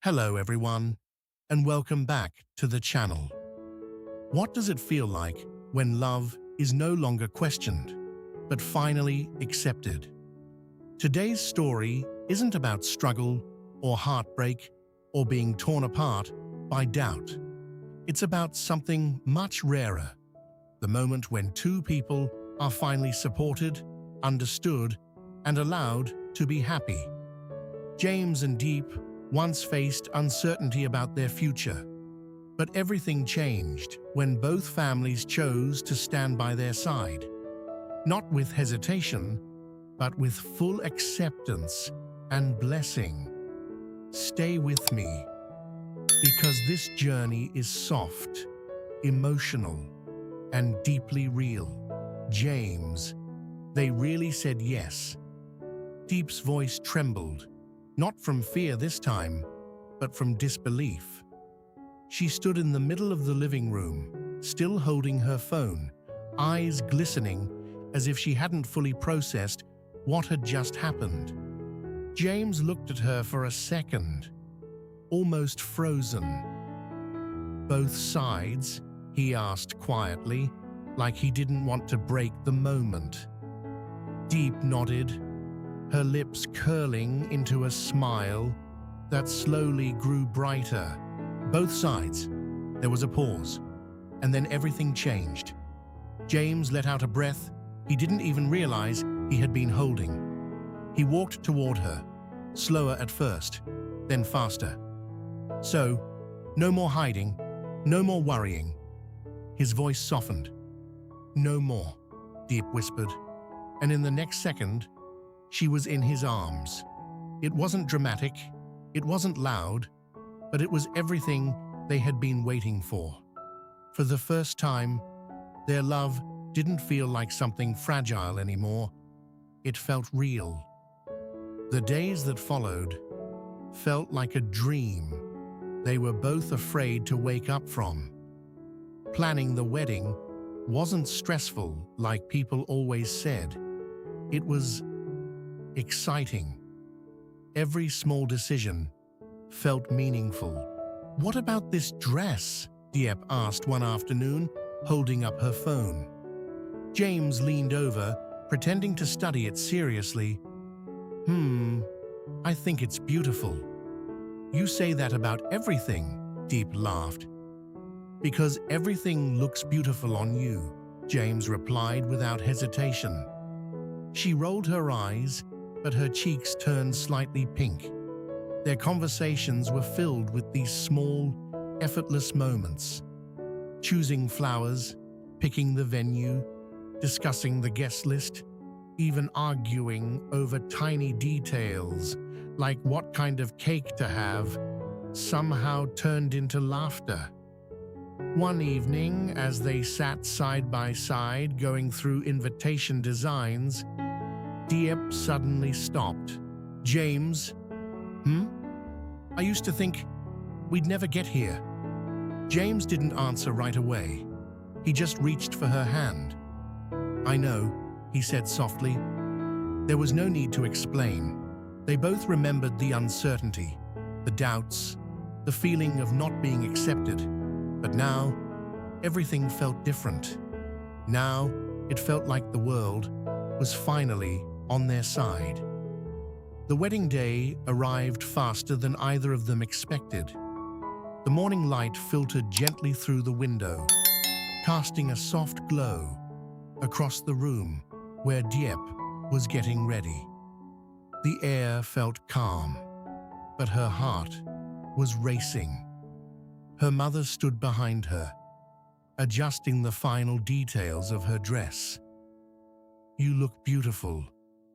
Hello everyone, and welcome back to the channel. What does it feel like when love is no longer questioned, but finally accepted? Today's story isn't about struggle or heartbreak or being torn apart by doubt. It's about something much rarer, the moment when two people are finally supported, understood, and allowed to be happy. James and Diep once faced uncertainty about their future, but everything changed when both families chose to stand by their side, not with hesitation, but with full acceptance and blessing. Stay with me, because this journey is soft, emotional, and deeply real. James, they really said yes. Diep's voice trembled, not from fear this time, but from disbelief. She stood in the middle of the living room, still holding her phone, eyes glistening as if she hadn't fully processed what had just happened. James looked at her for a second, almost frozen. "Both sides?" he asked quietly, like he didn't want to break the moment. Diep nodded, her lips curling into a smile that slowly grew brighter. "Both sides." There was a pause, and then everything changed. James let out a breath he didn't even realize he had been holding. He walked toward her, slower at first, then faster. "So, no more hiding, no more worrying." His voice softened. "No more," Diep whispered, and in the next second, she was in his arms. It wasn't dramatic, it wasn't loud, but it was everything they had been waiting for. For the first time, their love didn't feel like something fragile anymore. It felt real. The days that followed felt like a dream they were both afraid to wake up from. Planning the wedding wasn't stressful like people always said. It was exciting. Every small decision felt meaningful. "What about this dress?" Diep asked one afternoon, holding up her phone. James leaned over, pretending to study it seriously. I think it's beautiful." "You say that about everything," Diep laughed. "Because everything looks beautiful on you," James replied without hesitation. She rolled her eyes, but her cheeks turned slightly pink. Their conversations were filled with these small, effortless moments. Choosing flowers, picking the venue, discussing the guest list, even arguing over tiny details like what kind of cake to have, somehow turned into laughter. One evening, as they sat side by side going through invitation designs, Diep suddenly stopped. "James, I used to think we'd never get here." James didn't answer right away. He just reached for her hand. "I know," he said softly. There was no need to explain. They both remembered the uncertainty, the doubts, the feeling of not being accepted. But now, everything felt different. Now, it felt like the world was finally on their side. The wedding day arrived faster than either of them expected. The morning light filtered gently through the window, casting a soft glow across the room where Diep was getting ready. The air felt calm, but her heart was racing. Her mother stood behind her, adjusting the final details of her dress. "You look beautiful,"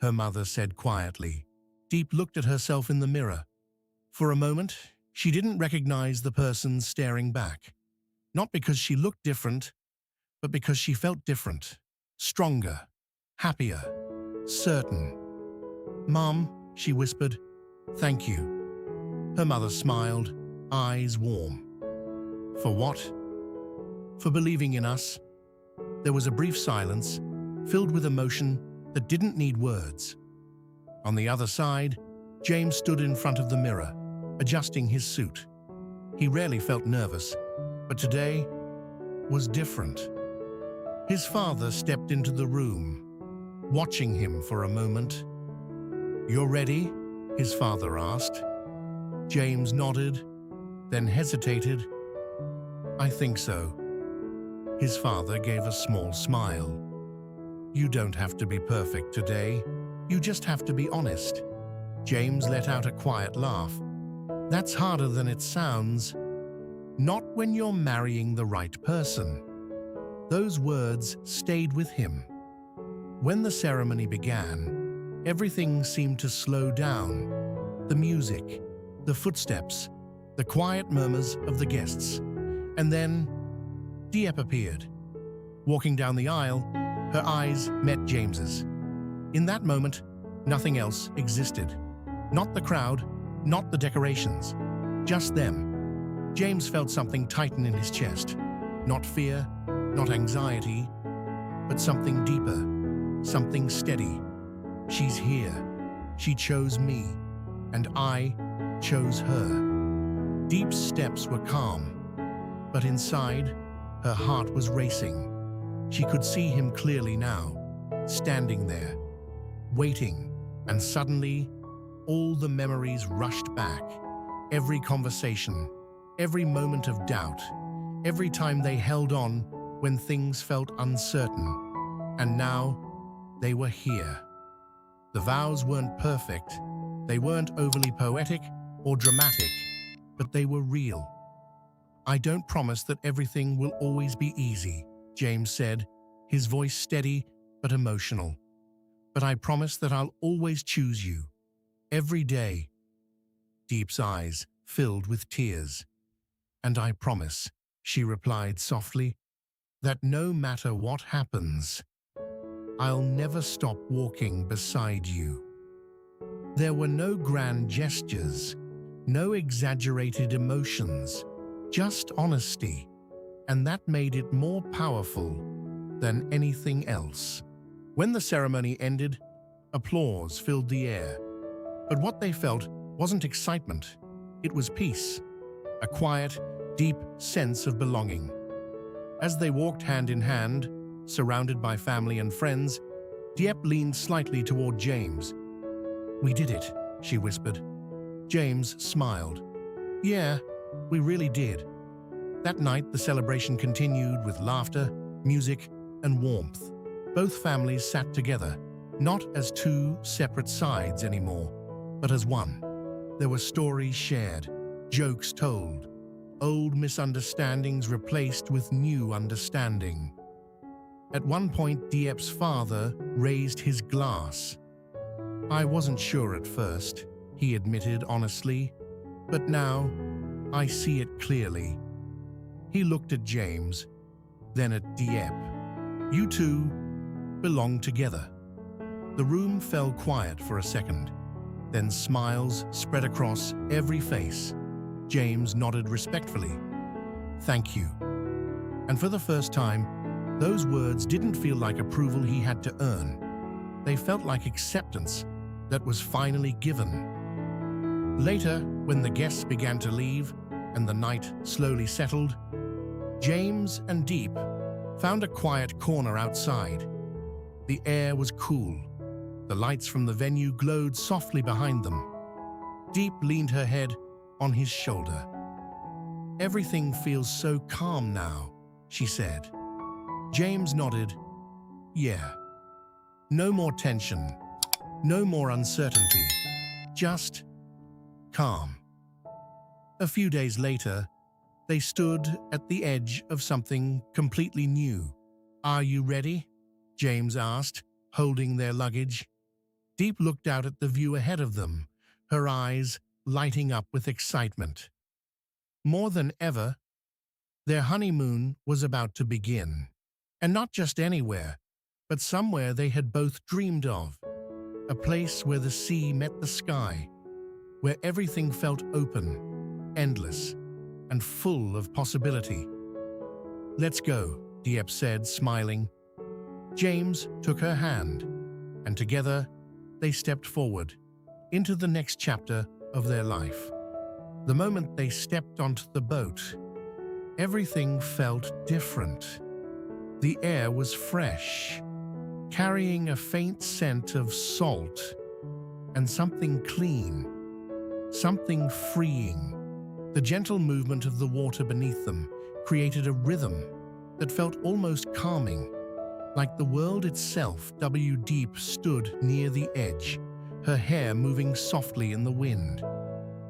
her mother said quietly. Diep looked at herself in the mirror. For a moment, she didn't recognize the person staring back. Not because she looked different, but because she felt different. Stronger, happier, certain. "Mom," she whispered, "thank you." Her mother smiled, eyes warm. "For what?" "For believing in us." There was a brief silence, filled with emotion that didn't need words. On the other side, James stood in front of the mirror, adjusting his suit. He rarely felt nervous, but today was different. His father stepped into the room, watching him for a moment. "You're ready?" his father asked. James nodded, then hesitated. "I think so." His father gave a small smile. "You don't have to be perfect today. You just have to be honest." James let out a quiet laugh. "That's harder than it sounds. Not when you're marrying the right person." Those words stayed with him. When the ceremony began, everything seemed to slow down. The music, the footsteps, the quiet murmurs of the guests. And then Diep appeared. Walking down the aisle, her eyes met James's. In that moment, nothing else existed. Not the crowd, not the decorations, just them. James felt something tighten in his chest. Not fear, not anxiety, but something deeper, something steady. She's here. She chose me, and I chose her. Diep's steps were calm, but inside, her heart was racing. She could see him clearly now, standing there, waiting, and suddenly, all the memories rushed back. Every conversation, every moment of doubt, every time they held on when things felt uncertain. And now, they were here. The vows weren't perfect, they weren't overly poetic or dramatic, but they were real. "I don't promise that everything will always be easy," James said, his voice steady but emotional. "But I promise that I'll always choose you. Every day." Diep's eyes filled with tears. "And I promise," she replied softly, "that no matter what happens, I'll never stop walking beside you." There were no grand gestures, no exaggerated emotions, just honesty, and that made it more powerful than anything else. When the ceremony ended, applause filled the air. But what they felt wasn't excitement, it was peace, a quiet, deep sense of belonging. As they walked hand in hand, surrounded by family and friends, Diep leaned slightly toward James. "We did it," she whispered. James smiled. "Yeah, we really did." That night, the celebration continued with laughter, music, and warmth. Both families sat together, not as two separate sides anymore, but as one. There were stories shared, jokes told, old misunderstandings replaced with new understanding. At one point, Diep's father raised his glass. "I wasn't sure at first," he admitted honestly, "but now I see it clearly." He looked at James, then at Diep. "You two belong together." The room fell quiet for a second. Then smiles spread across every face. James nodded respectfully. "Thank you." And for the first time, those words didn't feel like approval he had to earn. They felt like acceptance that was finally given. Later, when the guests began to leave and the night slowly settled, James and Diep found a quiet corner outside. The air was cool. The lights from the venue glowed softly behind them. Diep leaned her head on his shoulder. "Everything feels so calm now," she said. James nodded. "Yeah. No more tension, no more uncertainty, just calm." A few days later, they stood at the edge of something completely new. "Are you ready?" James asked, holding their luggage. Diep looked out at the view ahead of them, her eyes lighting up with excitement. More than ever, their honeymoon was about to begin. And not just anywhere, but somewhere they had both dreamed of. A place where the sea met the sky, where everything felt open, endless, and full of possibility. "Let's go," Diep said, smiling. James took her hand, and together they stepped forward into the next chapter of their life. The moment they stepped onto the boat, everything felt different. The air was fresh, carrying a faint scent of salt and something clean, something freeing. The gentle movement of the water beneath them created a rhythm that felt almost calming, like the world itself. Tu Diep stood near the edge, her hair moving softly in the wind.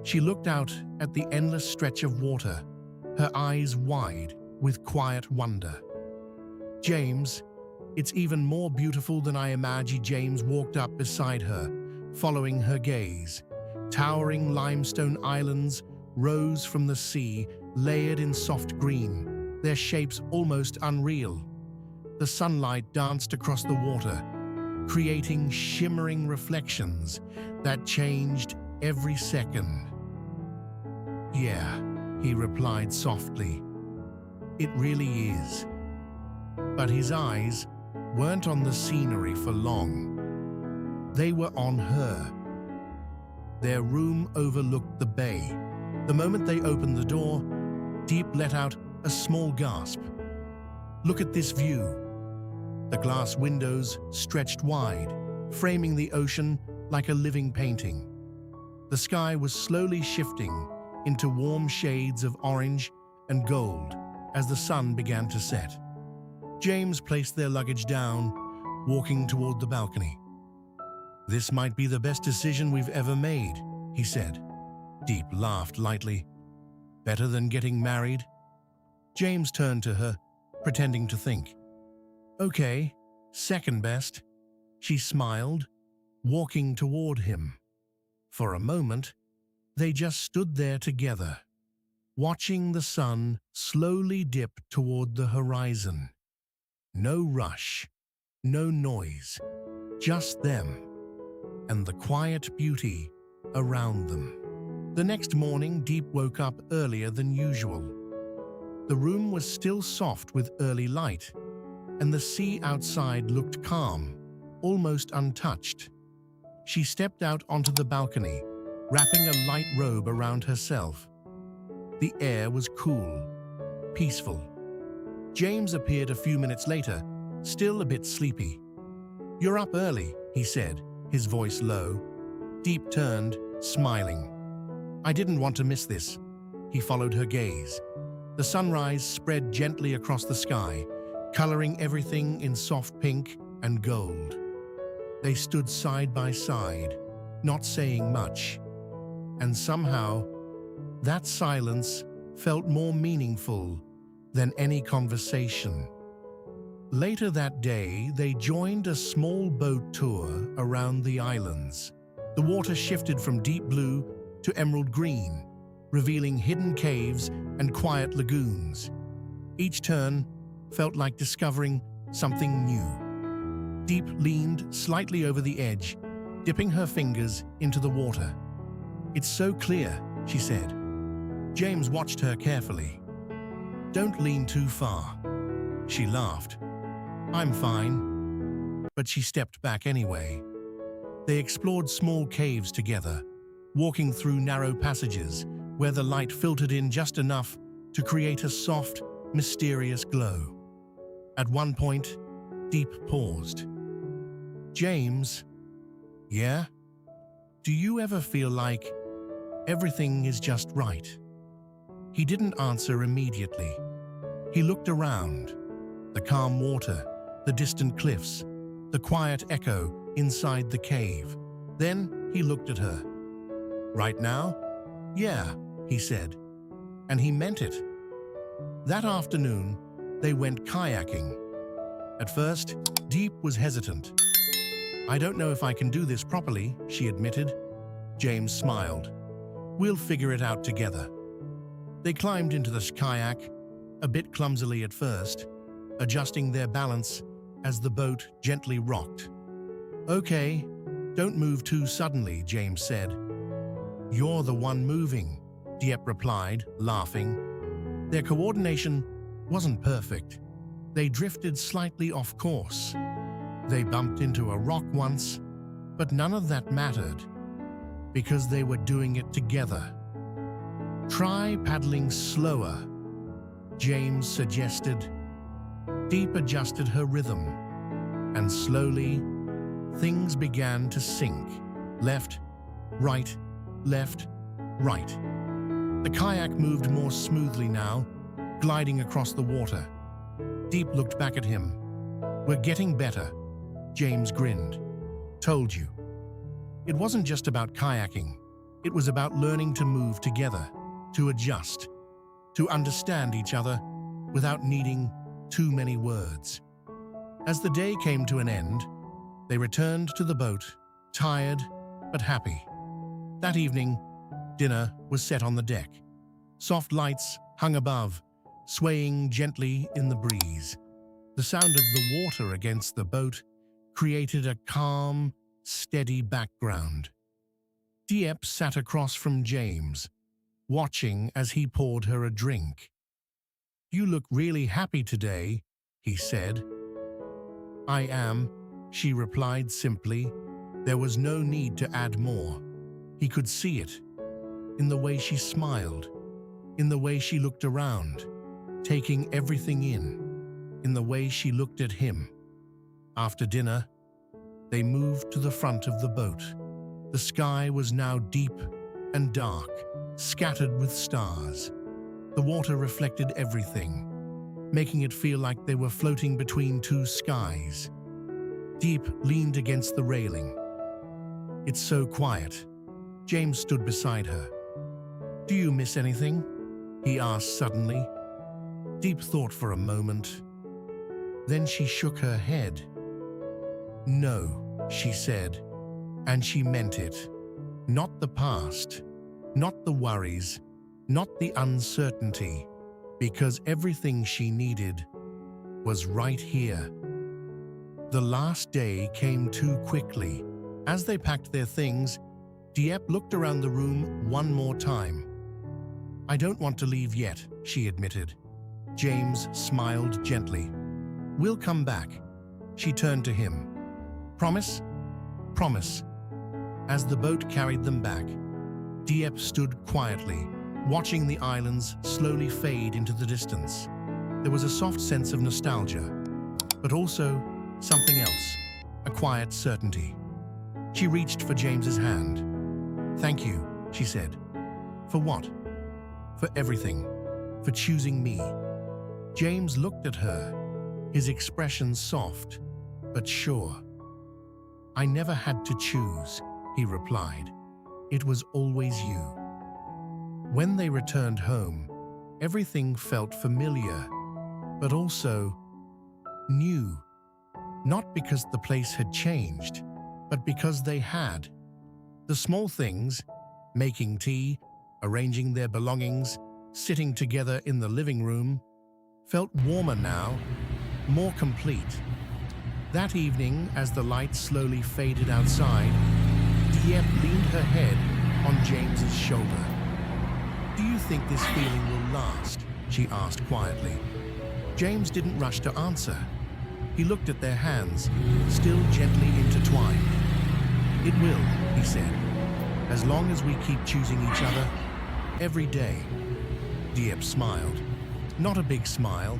She looked out at the endless stretch of water, her eyes wide with quiet wonder. "James, it's even more beautiful than I imagined." James walked up beside her, following her gaze. Towering limestone islands rose from the sea, layered in soft green, their shapes almost unreal. The sunlight danced across the water, creating shimmering reflections that changed every second. "Yeah," he replied softly, "it really is." But his eyes weren't on the scenery for long. They were on her. Their room overlooked the bay. The moment they opened the door, Diep let out a small gasp. "Look at this view." The glass windows stretched wide, framing the ocean like a living painting. The sky was slowly shifting into warm shades of orange and gold as the sun began to set. James placed their luggage down, walking toward the balcony. "This might be the best decision we've ever made," he said. Diep laughed lightly. "Better than getting married?" James turned to her, pretending to think. "Okay, second best." She smiled, walking toward him. For a moment, they just stood there together, watching the sun slowly dip toward the horizon. No rush, no noise, just them and the quiet beauty around them. The next morning, Diep woke up earlier than usual. The room was still soft with early light, and the sea outside looked calm, almost untouched. She stepped out onto the balcony, wrapping a light robe around herself. The air was cool, peaceful. James appeared a few minutes later, still a bit sleepy. "You're up early," he said, his voice low. Diep turned, smiling. "I didn't want to miss this." He followed her gaze. The sunrise spread gently across the sky, coloring everything in soft pink and gold. They stood side by side, not saying much. And somehow, that silence felt more meaningful than any conversation. Later that day, they joined a small boat tour around the islands. The water shifted from deep blue to emerald green, revealing hidden caves and quiet lagoons. Each turn felt like discovering something new. Diep leaned slightly over the edge, dipping her fingers into the water. "It's so clear," she said. James watched her carefully. "Don't lean too far." She laughed. "I'm fine." But she stepped back anyway. They explored small caves together, walking through narrow passages where the light filtered in just enough to create a soft, mysterious glow. At one point, Diep paused. "James, yeah? Do you ever feel like everything is just right?" He didn't answer immediately. He looked around. The calm water, the distant cliffs, the quiet echo inside the cave. Then he looked at her. "Right now? Yeah," he said. And he meant it. That afternoon, they went kayaking. At first, Diep was hesitant. "I don't know if I can do this properly," she admitted. James smiled. "We'll figure it out together." They climbed into the kayak, a bit clumsily at first, adjusting their balance as the boat gently rocked. "Okay, don't move too suddenly," James said. "You're the one moving," Diep replied, laughing. Their coordination wasn't perfect. They drifted slightly off course. They bumped into a rock once, but none of that mattered, because they were doing it together. Try paddling slower, James suggested. Diep adjusted her rhythm, and slowly, things began to sink. Left, right, left, right. The kayak moved more smoothly now, gliding across the water. Diep looked back at him. "We're getting better," James grinned. "Told you." It wasn't just about kayaking. It was about learning to move together, to adjust, to understand each other without needing too many words. As the day came to an end, they returned to the boat, tired but happy. That evening, dinner was set on the deck. Soft lights hung above, swaying gently in the breeze. The sound of the water against the boat created a calm, steady background. Diep sat across from James, watching as he poured her a drink. "You look really happy today," he said. "I am," she replied simply. There was no need to add more. He could see it, in the way she smiled, in the way she looked around, taking everything in the way she looked at him. After dinner, they moved to the front of the boat. The sky was now deep and dark, scattered with stars. The water reflected everything, making it feel like they were floating between two skies. Diep leaned against the railing. "It's so quiet." James stood beside her. "Do you miss anything?" he asked suddenly. Diep thought for a moment. Then she shook her head. "No," she said, and she meant it. Not the past, not the worries, not the uncertainty, because everything she needed was right here. The last day came too quickly. As they packed their things, Diep looked around the room one more time. "I don't want to leave yet," she admitted. James smiled gently. "We'll come back." She turned to him. "Promise?" "Promise." As the boat carried them back, Diep stood quietly, watching the islands slowly fade into the distance. There was a soft sense of nostalgia, but also something else, a quiet certainty. She reached for James's hand. "Thank you," she said. "For what?" "For everything. For choosing me." James looked at her, his expression soft but sure. "I never had to choose," he replied. "It was always you." When they returned home, everything felt familiar, but also new. Not because the place had changed, but because they had. The small things, making tea, arranging their belongings, sitting together in the living room, felt warmer now, more complete. That evening, as the lights slowly faded outside, Diep leaned her head on James's shoulder. "Do you think this feeling will last?" she asked quietly. James didn't rush to answer. He looked at their hands, still gently intertwined. "It will," he said, "as long as we keep choosing each other, every day." Diep smiled. Not a big smile,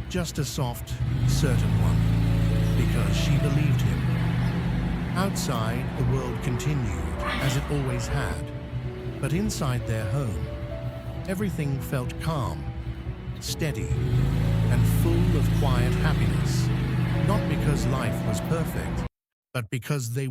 just a soft, certain one, because she believed him. Outside, the world continued, as it always had. But inside their home, everything felt calm, steady, and full of quiet happiness. Not because life was perfect, but because they